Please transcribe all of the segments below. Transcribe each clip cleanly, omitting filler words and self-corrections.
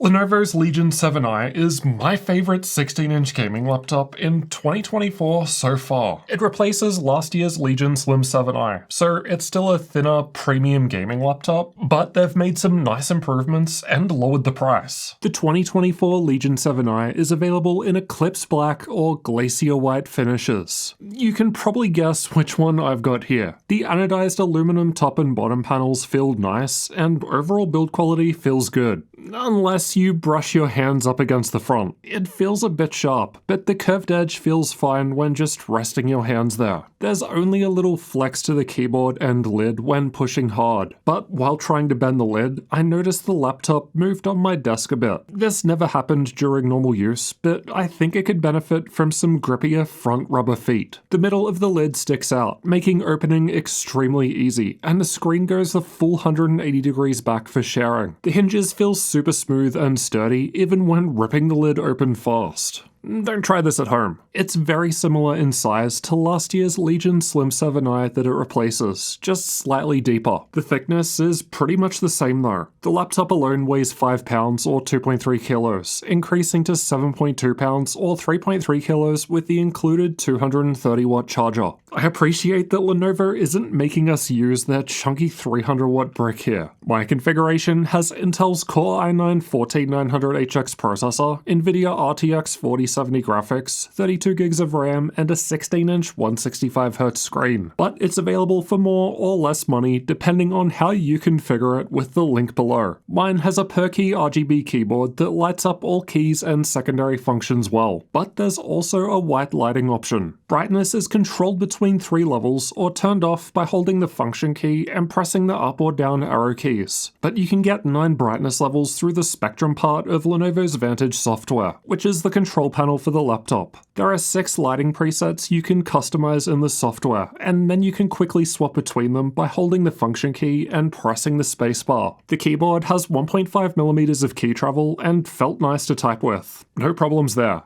Lenovo's Legion 7i is my favorite 16-inch gaming laptop in 2024 so far. It replaces last year's Legion Slim 7i, so it's still a thinner, premium gaming laptop, but they've made some nice improvements and lowered the price. The 2024 Legion 7i is available in Eclipse Black or Glacier White finishes. You can probably guess which one I've got here. The anodized aluminum top and bottom panels feel nice, and overall build quality feels good. Unless you brush your hands up against the front. It feels a bit sharp, but the curved edge feels fine when just resting your hands there. There's only a little flex to the keyboard and lid when pushing hard, but while trying to bend the lid, I noticed the laptop moved on my desk a bit. This never happened during normal use, but I think it could benefit from some grippier front rubber feet. The middle of the lid sticks out, making opening extremely easy, and the screen goes the full 180 degrees back for sharing. The hinges feel super smooth and sturdy even when ripping the lid open fast. Don't try this at home. It's very similar in size to last year's Legion Slim 7i that it replaces, just slightly deeper. The thickness is pretty much the same though. The laptop alone weighs 5 pounds or 2.3 kilos, increasing to 7.2 pounds or 3.3 kilos with the included 230 watt charger. I appreciate that Lenovo isn't making us use their chunky 300 watt brick here. My configuration has Intel's Core i9-14900HX processor, Nvidia RTX 4070 graphics, 32 gigs of RAM, and a 16-inch 165Hz screen. But it's available for more or less money depending on how you configure it with the link below. Mine has a per-key RGB keyboard that lights up all keys and secondary functions well, but there's also a white lighting option. Brightness is controlled between 3 levels or turned off by holding the function key and pressing the up or down arrow keys. But you can get 9 brightness levels through the spectrum part of Lenovo's Vantage software, which is the control panel for the laptop. There are 6 lighting presets you can customize in the software, and then you can quickly swap between them by holding the function key and pressing the spacebar. The keyboard has 1.5mm of key travel and felt nice to type with. No problems there.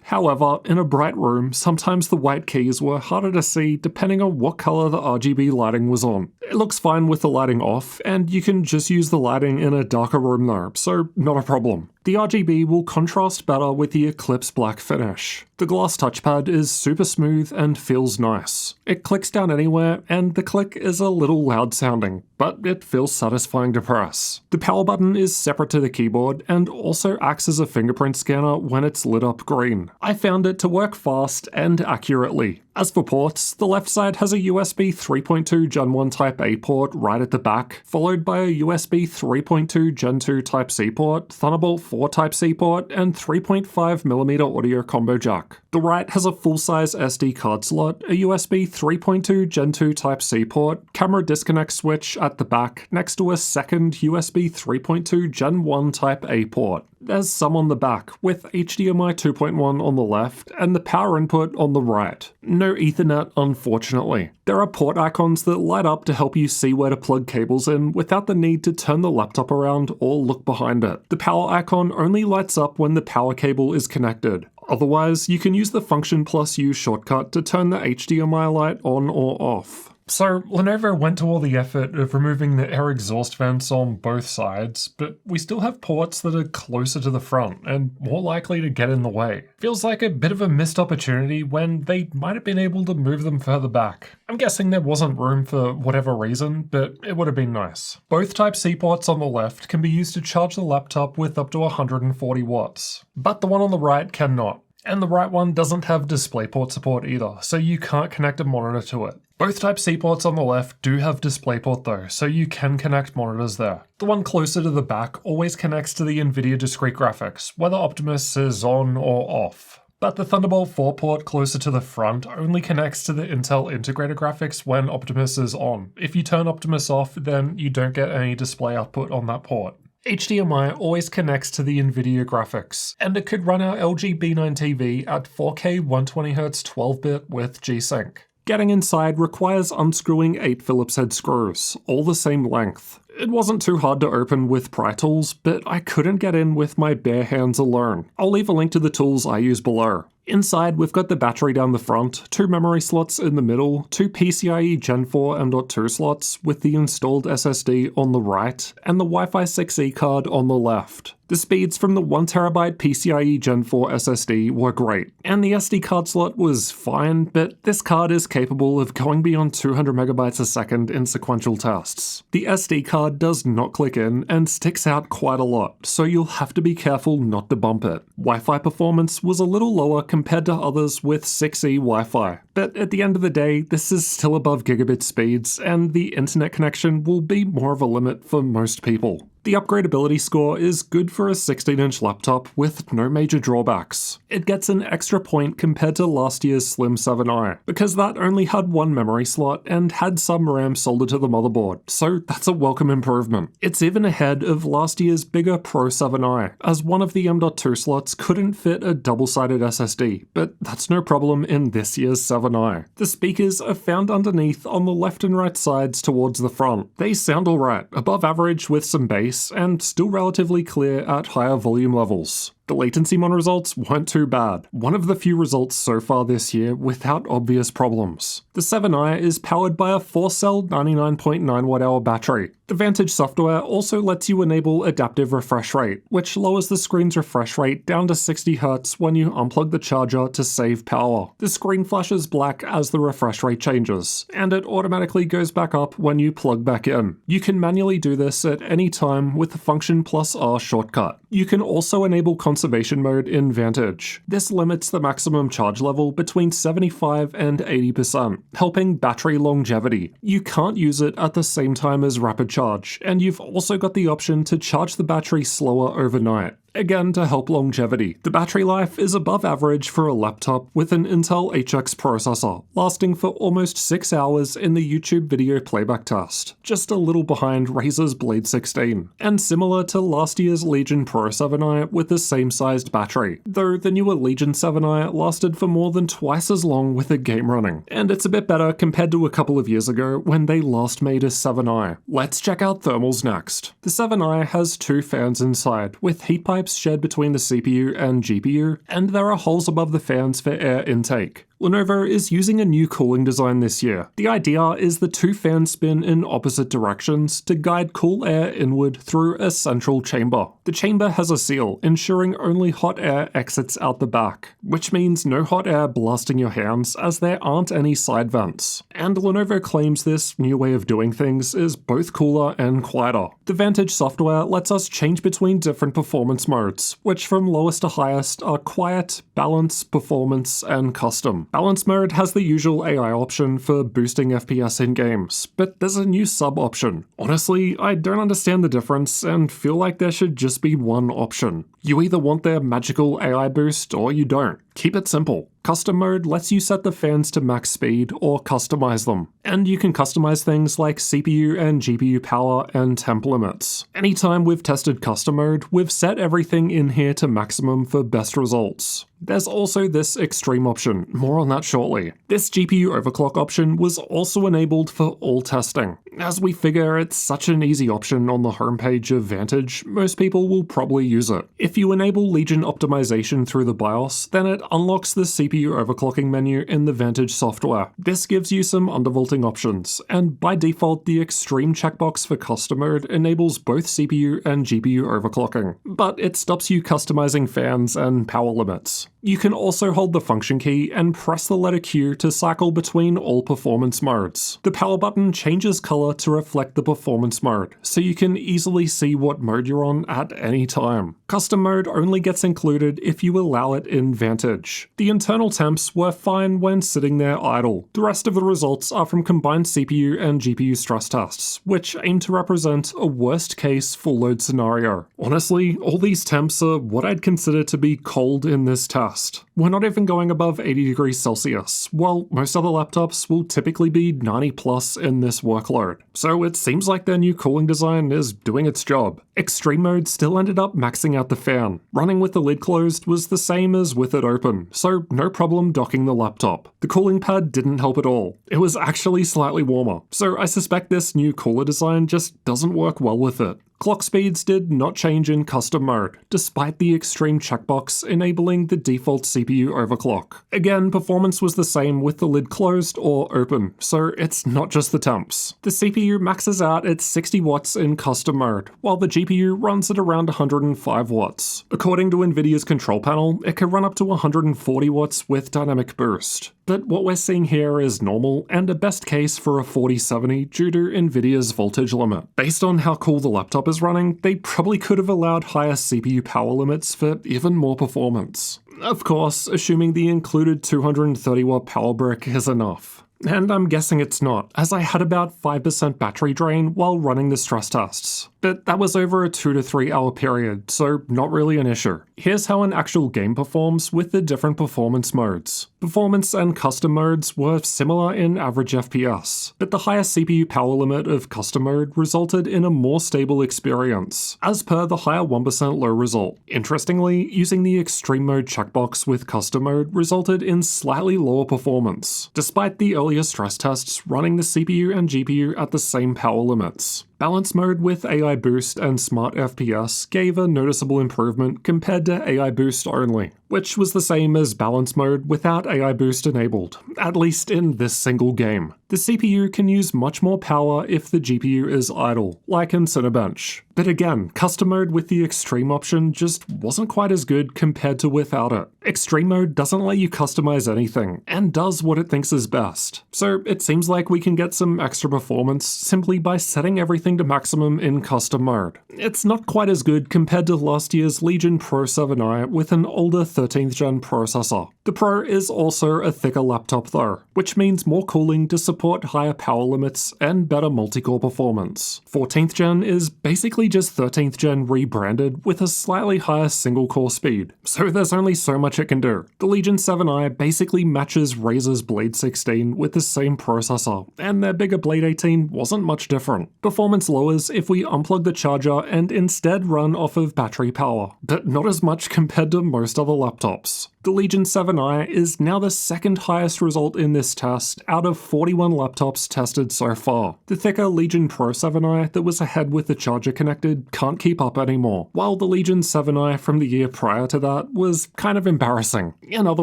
However, in a bright room, sometimes the white keys were harder to see depending on what color the RGB lighting was on. It looks fine with the lighting off, and you can just use the lighting in a darker room though, so not a problem. The RGB will contrast better with the Eclipse Black finish. The glass touchpad is super smooth and feels nice. It clicks down anywhere, and the click is a little loud sounding, but it feels satisfying to press. The power button is separate to the keyboard and also acts as a fingerprint scanner when it's lit up green. I found it to work fast and accurately. As for ports, the left side has a USB 3.2 Gen 1 Type-A port right at the back, followed by a USB 3.2 Gen 2 Type-C port, Thunderbolt 4 Type-C port, and 3.5mm audio combo jack. The right has a full-size SD card slot, a USB 3.2 Gen 2 Type-C port, camera disconnect switch at the back next to a second USB 3.2 Gen 1 Type-A port. There's some on the back, with HDMI 2.1 on the left and the power input on the right. No Ethernet, unfortunately. There are port icons that light up to help you see where to plug cables in without the need to turn the laptop around or look behind it. The power icon only lights up when the power cable is connected. Otherwise, you can use the Function plus U shortcut to turn the HDMI light on or off. So, Lenovo went to all the effort of removing the air exhaust vents on both sides, but we still have ports that are closer to the front and more likely to get in the way. Feels like a bit of a missed opportunity when they might have been able to move them further back. I'm guessing there wasn't room for whatever reason, but it would have been nice. Both Type-C ports on the left can be used to charge the laptop with up to 140 watts, but the one on the right cannot. And the right one doesn't have DisplayPort support either, so you can't connect a monitor to it. Both Type-C ports on the left do have DisplayPort though, so you can connect monitors there. The one closer to the back always connects to the Nvidia discrete graphics, whether Optimus is on or off. But the Thunderbolt 4 port closer to the front only connects to the Intel integrated graphics when Optimus is on. If you turn Optimus off, then you don't get any display output on that port. HDMI always connects to the Nvidia graphics, and it could run our LG B9 TV at 4K 120Hz 12-bit with G-Sync. Getting inside requires unscrewing 8 Phillips head screws, all the same length. It wasn't too hard to open with pry tools, but I couldn't get in with my bare hands alone. I'll leave a link to the tools I use below. Inside, we've got the battery down the front, 2 memory slots in the middle, 2 PCIe Gen 4 M.2 slots with the installed SSD on the right, and the Wi-Fi 6E card on the left. The speeds from the 1TB PCIe Gen 4 SSD were great, and the SD card slot was fine, but this card is capable of going beyond 200MB a second in sequential tests. The SD card does not click in and sticks out quite a lot, so you'll have to be careful not to bump it. Wi-Fi performance was a little lower compared to others with 6E Wi-Fi, but at the end of the day, this is still above gigabit speeds, and the internet connection will be more of a limit for most people. The upgradability score is good for a 16-inch laptop with no major drawbacks. It gets an extra point compared to last year's Slim 7i, because that only had 1 memory slot and had some RAM soldered to the motherboard, so that's a welcome improvement. It's even ahead of last year's bigger Pro 7i, as one of the M.2 slots couldn't fit a double-sided SSD, but that's no problem in this year's 7i. The speakers are found underneath on the left and right sides towards the front. They sound alright, above average with some bass, and still relatively clear at higher volume levels. The Latencymon results weren't too bad, one of the few results so far this year without obvious problems. The 7i is powered by a 4-cell 99.9 Wh battery. The Vantage software also lets you enable adaptive refresh rate, which lowers the screen's refresh rate down to 60Hz when you unplug the charger to save power. The screen flashes black as the refresh rate changes, and it automatically goes back up when you plug back in. You can manually do this at any time with the Function plus R shortcut. You can also enable conservation mode in Vantage. This limits the maximum charge level between 75 and 80%, helping battery longevity. You can't use it at the same time as rapid charge, and you've also got the option to charge the battery slower overnight. Again, to help longevity. The battery life is above average for a laptop with an Intel HX processor, lasting for almost 6 hours in the YouTube video playback test, just a little behind Razer's Blade 16, and similar to last year's Legion Pro 7i with the same sized battery, though the newer Legion 7i lasted for more than twice as long with a game running, and it's a bit better compared to a couple of years ago when they last made a 7i. Let's check out thermals next. The 7i has 2 fans inside, with heat pipes shared between the CPU and GPU, and there are holes above the fans for air intake. Lenovo is using a new cooling design this year. The idea is the 2 fans spin in opposite directions to guide cool air inward through a central chamber. The chamber has a seal, ensuring only hot air exits out the back, which means no hot air blasting your hands as there aren't any side vents. And Lenovo claims this new way of doing things is both cooler and quieter. The Vantage software lets us change between different performance modes, which from lowest to highest are quiet, balance, performance, and custom. Balance mode has the usual AI option for boosting FPS in games, but there's a new sub option. Honestly, I don't understand the difference and feel like there should just be one option. You either want their magical AI boost or you don't. Keep it simple. Custom mode lets you set the fans to max speed or customize them, and you can customize things like CPU and GPU power and temp limits. Anytime we've tested custom mode, we've set everything in here to maximum for best results. There's also this extreme option, more on that shortly. This GPU overclock option was also enabled for all testing. As we figure it's such an easy option on the homepage of Vantage, most people will probably use it. If you enable Legion optimization through the BIOS, then it unlocks the CPU overclocking menu in the Vantage software. This gives you some undervolting options, and by default the extreme checkbox for custom mode enables both CPU and GPU overclocking, but it stops you customizing fans and power limits. You can also hold the function key and press the letter Q to cycle between all performance modes. The power button changes color to reflect the performance mode, so you can easily see what mode you're on at any time. Custom mode only gets included if you allow it in Vantage. The internal temps were fine when sitting there idle. The rest of the results are from combined CPU and GPU stress tests, which aim to represent a worst case full load scenario. Honestly, all these temps are what I'd consider to be cold in this test. We're not even going above 80 degrees Celsius, while most other laptops will typically be 90 plus in this workload. mode. So it seems like their new cooling design is doing its job. Extreme mode still ended up maxing out the fan. Running with the lid closed was the same as with it open, so no problem docking the laptop. The cooling pad didn't help at all. It was actually slightly warmer, so I suspect this new cooler design just doesn't work well with it. Clock speeds did not change in custom mode, despite the extreme checkbox enabling the default CPU overclock. Again, performance was the same with the lid closed or open, so it's not just the temps. The CPU maxes out at 60 watts in custom mode, while the GPU runs at around 105 watts. According to Nvidia's control panel, it can run up to 140 watts with dynamic boost. But what we're seeing here is normal and a best case for a 4070 due to Nvidia's voltage limit. Based on how cool the laptop is running, they probably could have allowed higher CPU power limits for even more performance. Of course, assuming the included 230 watt power brick is enough. And I'm guessing it's not, as I had about 5% battery drain while running the stress tests. But that was over a 2 to 3 hour period, so not really an issue. Here's how an actual game performs with the different performance modes. Performance and custom modes were similar in average FPS, but the higher CPU power limit of custom mode resulted in a more stable experience, as per the higher 1% low result. Interestingly, using the extreme mode checkbox with custom mode resulted in slightly lower performance, despite the earlier stress tests running the CPU and GPU at the same power limits. Balance mode with AI Boost and Smart FPS gave a noticeable improvement compared to AI Boost only, which was the same as balance mode without AI Boost enabled, at least in this single game. The CPU can use much more power if the GPU is idle, like in Cinebench. But again, custom mode with the extreme option just wasn't quite as good compared to without it. Extreme mode doesn't let you customize anything, and does what it thinks is best. So it seems like we can get some extra performance simply by setting everything to maximum in custom mode. It's not quite as good compared to last year's Legion Pro 7i with an older 13th gen processor. The Pro is also a thicker laptop though, which means more cooling to support higher power limits and better multi-core performance. 14th gen is basically just 13th gen rebranded with a slightly higher single core speed, so there's only so much it can do. The Legion 7i basically matches Razer's Blade 16 with the same processor, and their bigger Blade 18 wasn't much different. Performance lowers if we unplug the charger and instead run off of battery power, but not as much compared to most other laptops. The Legion 7i is now the second highest result in this test out of 41 laptops tested so far. The thicker Legion Pro 7i that was ahead with the charger connected can't keep up anymore, while the Legion 7i from the year prior to that was kind of embarrassing. In other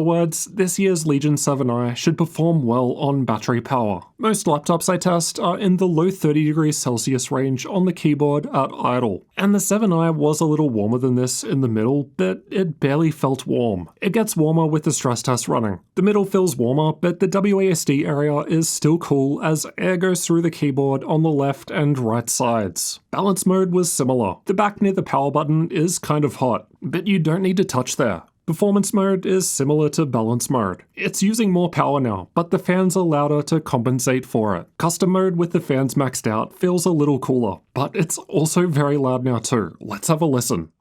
words, this year's Legion 7i should perform well on battery power. Most laptops I test are in the low 30 degrees Celsius range on the keyboard at idle, and the 7i was a little warmer than this in the middle, but it barely felt warm. It gets warmer with the stress test running. The middle feels warmer, but the WASD area is still cool as air goes through the keyboard on the left and right sides. Balance mode was similar. The back near the power button is kind of hot, but you don't need to touch there. Performance mode is similar to balance mode. It's using more power now, but the fans are louder to compensate for it. Custom mode with the fans maxed out feels a little cooler, but it's also very loud now too. Let's have a listen.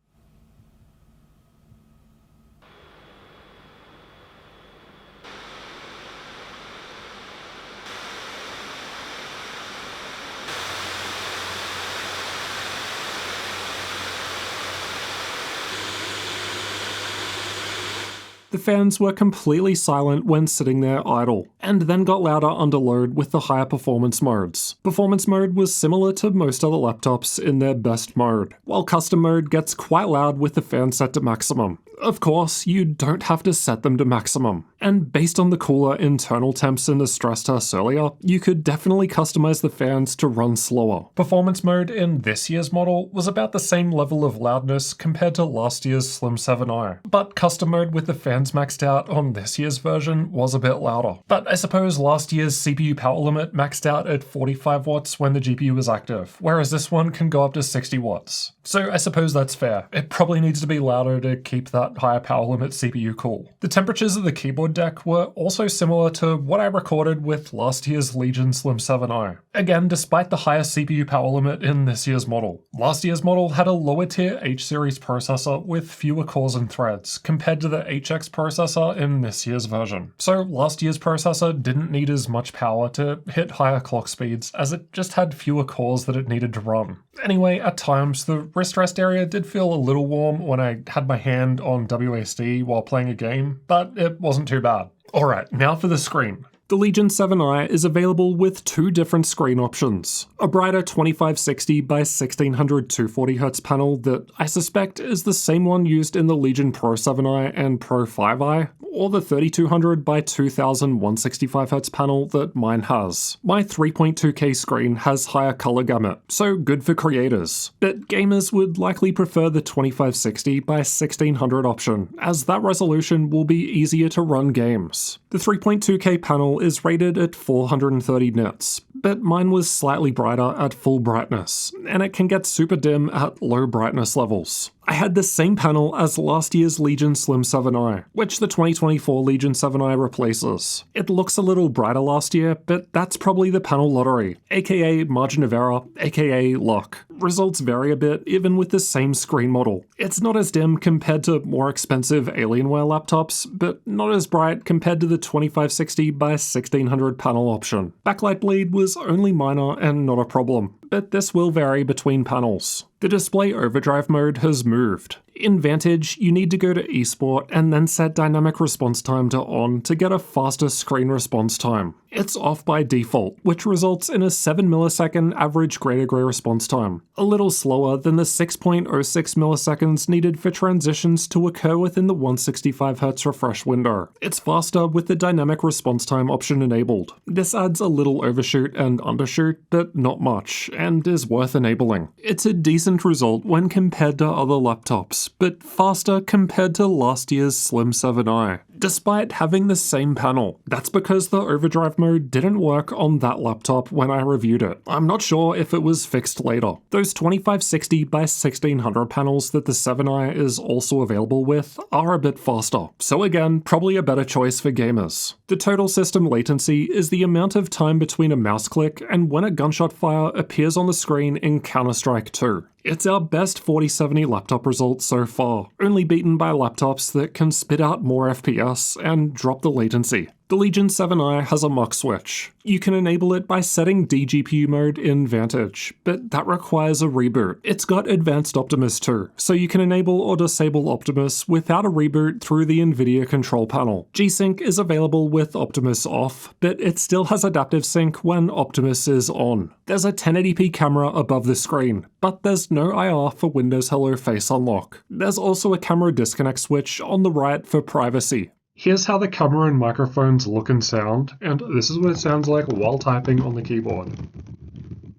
The fans were completely silent when sitting there idle, and then got louder under load with the higher performance modes. Performance mode was similar to most other laptops in their best mode, while custom mode gets quite loud with the fan set to maximum. Of course, you don't have to set them to maximum, and based on the cooler internal temps in the stress test earlier, you could definitely customize the fans to run slower. Performance mode in this year's model was about the same level of loudness compared to last year's Slim 7i, but custom mode with the fans maxed out on this year's version was a bit louder. But I suppose last year's CPU power limit maxed out at 45 watts when the GPU was active, whereas this one can go up to 60 watts. So I suppose that's fair. It probably needs to be louder to keep that that higher power limit CPU cool. The temperatures of the keyboard deck were also similar to what I recorded with last year's Legion Slim 7i. Again, despite the higher CPU power limit in this year's model. Last year's model had a lower tier H-series processor with fewer cores and threads, compared to the HX processor in this year's version. So last year's processor didn't need as much power to hit higher clock speeds, as it just had fewer cores that it needed to run. Anyway, at times, the wrist rest area did feel a little warm when I had my hand on WASD while playing a game, but it wasn't too bad. Alright, now for the screen. The Legion 7i is available with two different screen options. A brighter 2560 by 1600 240Hz panel that I suspect is the same one used in the Legion Pro 7i and Pro 5i, or the 3200 by 2000 165Hz panel that mine has. My 3.2K screen has higher color gamut, so good for creators, but gamers would likely prefer the 2560 by 1600 option, as that resolution will be easier to run games. The 3.2K panel is rated at 430 nits, but mine was slightly brighter at full brightness, and it can get super dim at low brightness levels. I had the same panel as last year's Legion Slim 7i, which the 2024 Legion 7i replaces. It looks a little brighter last year, but that's probably the panel lottery, aka margin of error, aka luck. Results vary a bit even with the same screen model. It's not as dim compared to more expensive Alienware laptops, but not as bright compared to the 2560 by 1600 panel option. Backlight bleed was only minor and not a problem, but this will vary between panels. The display overdrive mode has moved. In Vantage, you need to go to eSport and then set dynamic response time to on to get a faster screen response time. It's off by default, which results in a 7 millisecond average grey-to-grey response time, a little slower than the 6.06 milliseconds needed for transitions to occur within the 165Hz refresh window. It's faster with the dynamic response time option enabled. This adds a little overshoot and undershoot, but not much, and is worth enabling. It's a decent result when compared to other laptops, but faster compared to last year's Slim 7i, despite having the same panel. That's because the overdrive mode didn't work on that laptop when I reviewed it. I'm not sure if it was fixed later. Those 2560 by 1600 panels that the 7i is also available with are a bit faster, so again, probably a better choice for gamers. The total system latency is the amount of time between a mouse click and when a gunshot fire appears on the screen in Counter-Strike 2. It's our best 4070 laptop result so far, only beaten by laptops that can spit out more FPS and drop the latency. The Legion 7i has a mux switch. You can enable it by setting DGPU mode in Vantage, but that requires a reboot. It's got advanced Optimus too, so you can enable or disable Optimus without a reboot through the NVIDIA control panel. G-Sync is available with Optimus off, but it still has adaptive sync when Optimus is on. There's a 1080p camera above the screen, but there's no IR for Windows Hello Face Unlock. There's also a camera disconnect switch on the right for privacy. Here's how the camera and microphones look and sound, and this is what it sounds like while typing on the keyboard.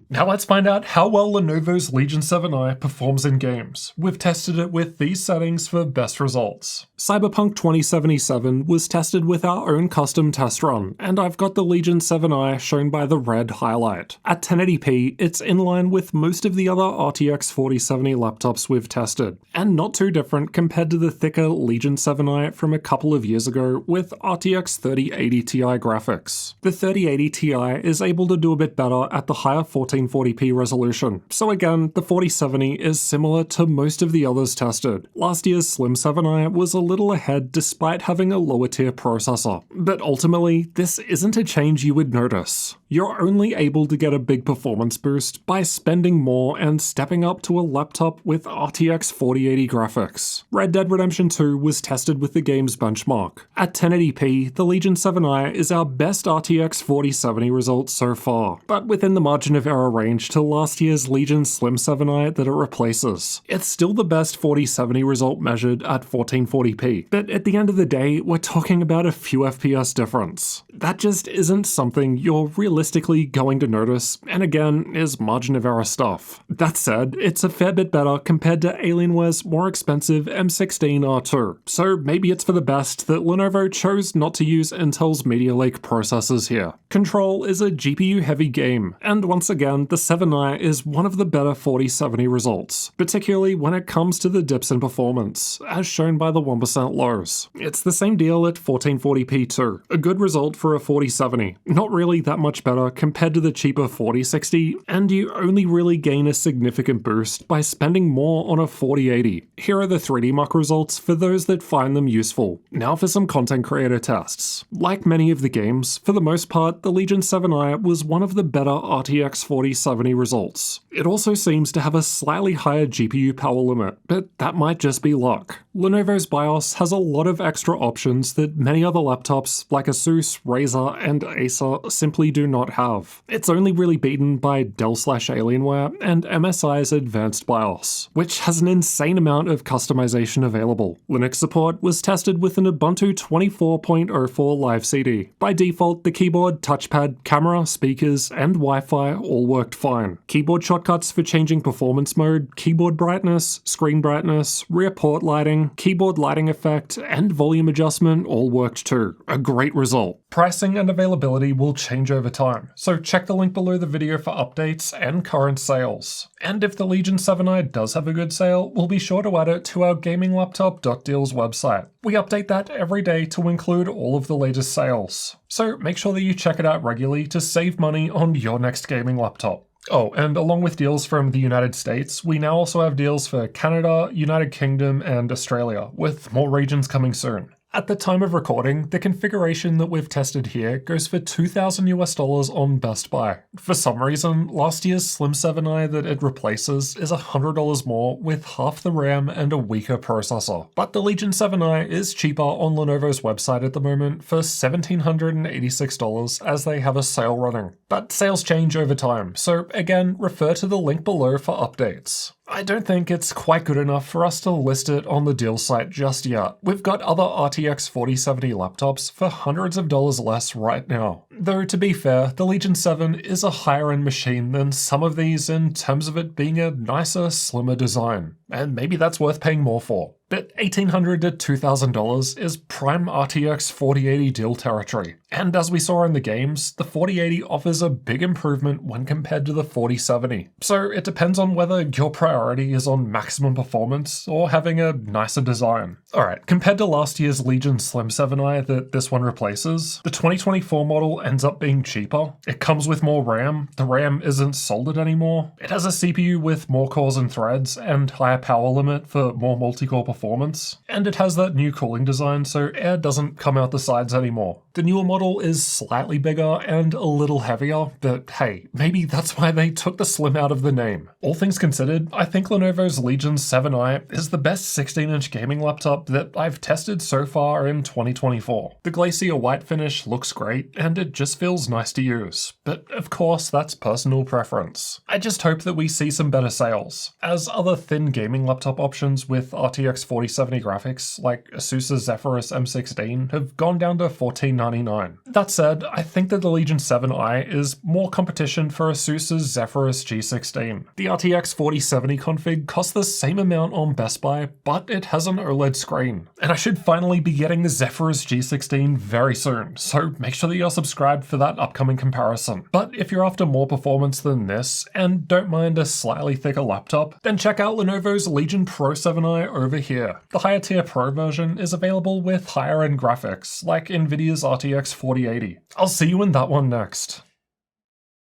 Now let's find out how well Lenovo's Legion 7i performs in games. We've tested it with these settings for best results. Cyberpunk 2077 was tested with our own custom test run, and I've got the Legion 7i shown by the red highlight. At 1080p, it's in line with most of the other RTX 4070 laptops we've tested, and not too different compared to the thicker Legion 7i from a couple of years ago with RTX 3080 Ti graphics. The 3080 Ti is able to do a bit better at the higher 1440p resolution, so again, the 4070 is similar to most of the others tested. Last year's Slim 7i was a little ahead despite having a lower tier processor, but ultimately, this isn't a change you would notice. You're only able to get a big performance boost by spending more and stepping up to a laptop with RTX 4080 graphics. Red Dead Redemption 2 was tested with the game's benchmark. At 1080p, the Legion 7i is our best RTX 4070 result so far, but within the margin of error range to last year's Legion Slim 7i that it replaces. It's still the best 4070 result measured at 1440p, but at the end of the day, we're talking about a few FPS difference. That just isn't something you're realistically realistically going to notice, and again, is margin of error stuff. That said, it's a fair bit better compared to Alienware's more expensive M16R2, so maybe it's for the best that Lenovo chose not to use Intel's Media Lake processors here. Control is a GPU-heavy game, and once again, the 7i is one of the better 4070 results, particularly when it comes to the dips in performance, as shown by the 1% lows. It's the same deal at 1440p too, a good result for a 4070, not really that much better compared to the cheaper 4060, and you only really gain a significant boost by spending more on a 4080. Here are the 3D Mark results for those that find them useful. Now for some content creator tests. Like many of the games, for the most part, the Legion 7i was one of the better RTX 4070 results. It also seems to have a slightly higher GPU power limit, but that might just be luck. Lenovo's BIOS has a lot of extra options that many other laptops like ASUS, Razer, and Acer simply do not have. It's only really beaten by Dell/Alienware and MSI's advanced BIOS, which has an insane amount of customization available. Linux support was tested with an Ubuntu 24.04 live CD. By default, the keyboard, touchpad, camera, speakers, and Wi-Fi all worked fine. Keyboard shortcuts for changing performance mode, keyboard brightness, screen brightness, rear port lighting, keyboard lighting effect, and volume adjustment all worked too. A great result. Pricing and availability will change over time, so check the link below the video for updates and current sales. And if the Legion 7i does have a good sale, we'll be sure to add it to our gaminglaptop.deals website. We update that every day to include all of the latest sales. So make sure that you check it out regularly to save money on your next gaming laptop. Oh, and along with deals from the United States, we now also have deals for Canada, United Kingdom, and Australia, with more regions coming soon. At the time of recording, the configuration that we've tested here goes for $2,000 on Best Buy. For some reason, last year's Slim 7i that it replaces is $100 more with half the RAM and a weaker processor. But the Legion 7i is cheaper on Lenovo's website at the moment for $1,786 as they have a sale running. But sales change over time, so again, refer to the link below for updates. I don't think it's quite good enough for us to list it on the deal site just yet. We've got other RTX 4070 laptops for hundreds of dollars less right now. Though to be fair, the Legion 7 is a higher end machine than some of these in terms of it being a nicer, slimmer design. And maybe that's worth paying more for. But $1,800 to $2,000 is prime RTX 4080 deal territory. And as we saw in the games, the 4080 offers a big improvement when compared to the 4070. So it depends on whether your priority is on maximum performance or having a nicer design. Alright, compared to last year's Legion Slim 7i that this one replaces, the 2024 model ends up being cheaper. It comes with more RAM, the RAM isn't soldered anymore, it has a CPU with more cores and threads and higher power limit for more multi-core performance, and it has that new cooling design so air doesn't come out the sides anymore. The newer model is slightly bigger and a little heavier, but hey, maybe that's why they took the Slim out of the name. All things considered, I think Lenovo's Legion 7i is the best 16-inch gaming laptop that I've tested so far in 2024. The glacier white finish looks great, and it just feels nice to use. But of course, that's personal preference. I just hope that we see some better sales, as other thin gaming laptop options with RTX 4070 graphics, like ASUS's Zephyrus M16, have gone down to $1499. That said, I think that the Legion 7i is more competition for ASUS's Zephyrus G16. The RTX 4070 config costs the same amount on Best Buy, but it has an OLED screen. And I should finally be getting the Zephyrus G16 very soon, so make sure that you're subscribed for that upcoming comparison. But if you're after more performance than this, and don't mind a slightly thicker laptop, then check out Lenovo's Legion Pro 7i over here. The higher tier Pro version is available with higher end graphics, like Nvidia's RTX 4080. I'll see you in that one next.